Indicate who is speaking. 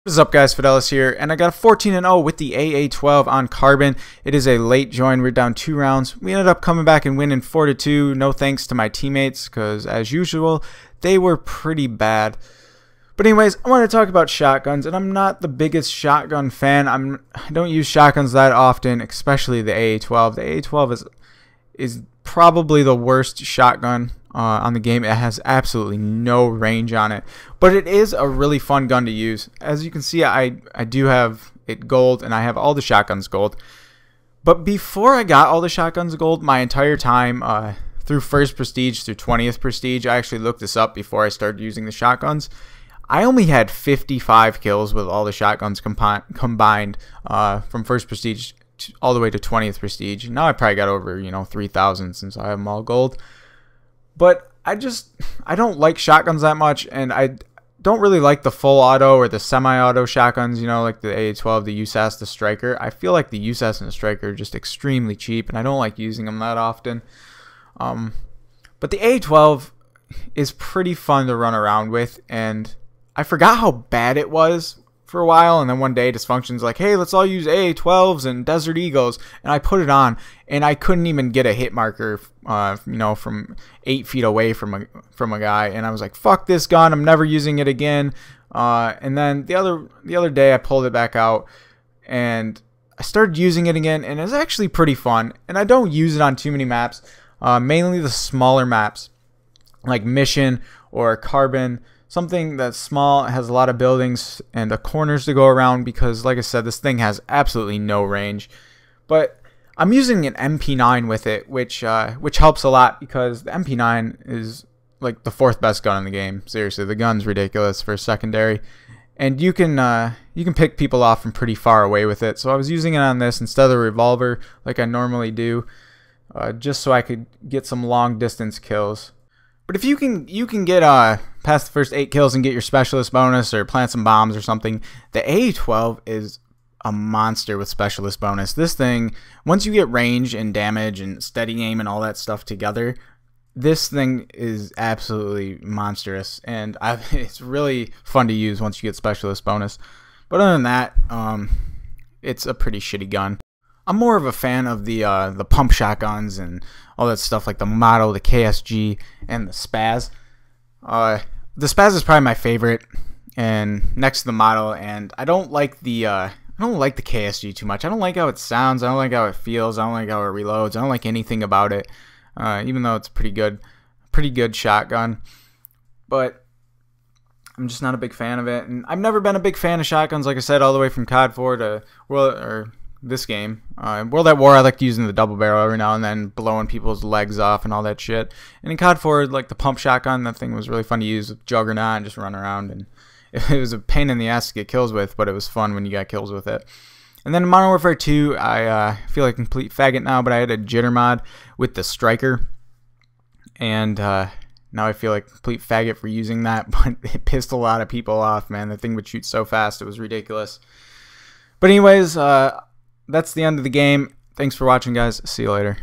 Speaker 1: What is up, guys? Fidelis here, and I got a 14-0 with the AA12 on Carbon. It is a late join. We're down 2 rounds. We ended up coming back and winning 4-2. No thanks to my teammates, because as usual, they were pretty bad. But anyways, I want to talk about shotguns, and I'm not the biggest shotgun fan. I don't use shotguns that often, especially the AA12. The AA12 is probably the worst shotgun on the game. It has absolutely no range on it, but it is a really fun gun to use. As you can see, I do have it gold, and I have all the shotguns gold. But before I got all the shotguns gold, my entire time through 1st Prestige through 20th Prestige, I actually looked this up before I started using the shotguns. I only had 55 kills with all the shotguns combined from 1st Prestige all the way to 20th Prestige. Now I probably got over 3,000 since I have them all gold. But I don't like shotguns that much, and I don't really like the full auto or the semi-auto shotguns, like the AA12, the USAS, the Striker. I feel like the USAS and the Striker are just extremely cheap, and I don't like using them that often. But the AA12 is pretty fun to run around with, and I forgot how bad it was for a while, and then one day Dysfunction's like, hey, let's all use AA12s and Desert Eagles, and I put it on, and I couldn't even get a hit marker from 8 feet away from a guy, and I was like, fuck this gun, I'm never using it again. And then the other day I pulled it back out, and I started using it again, and it's actually pretty fun. And I don't use it on too many maps, mainly the smaller maps like Mission or Carbon. Something that's small, has a lot of buildings and corners to go around, because like I said, this thing has absolutely no range. But I'm using an MP9 with it, which helps a lot, because the MP9 is like the 4th best gun in the game. Seriously, the gun's ridiculous for secondary, and you can pick people off from pretty far away with it. So I was using it on this instead of the revolver like I normally do, just so I could get some long distance kills. But if you can get past the first 8 kills and get your specialist bonus or plant some bombs or something, the AA12 is a monster with specialist bonus. This thing, once you get range and damage and steady aim and all that stuff together, this thing is absolutely monstrous, and it's really fun to use once you get specialist bonus. But other than that, it's a pretty shitty gun. I'm more of a fan of the pump shotguns and all that stuff, like the Motto, the KSG, and the Spaz. The Spaz is probably my favorite, and next to the Motto. And I don't like the KSG too much. I don't like how it sounds. I don't like how it feels. I don't like how it reloads. I don't like anything about it, even though it's a pretty good shotgun. But I'm just not a big fan of it, and I've never been a big fan of shotguns. Like I said, all the way from COD 4 to this game. World at War, I like using the double barrel every now and then, blowing people's legs off and all that shit. And in COD 4, like the pump shotgun, that thing was really fun to use with Juggernaut and just run around. And it was a pain in the ass to get kills with, but it was fun when you got kills with it. And then in Modern Warfare 2, I feel like a complete faggot now, but I had a jitter mod with the Striker. And now I feel like a complete faggot for using that, but it pissed a lot of people off, man. The thing would shoot so fast, it was ridiculous. But anyways, that's the end of the game. Thanks for watching, guys. See you later.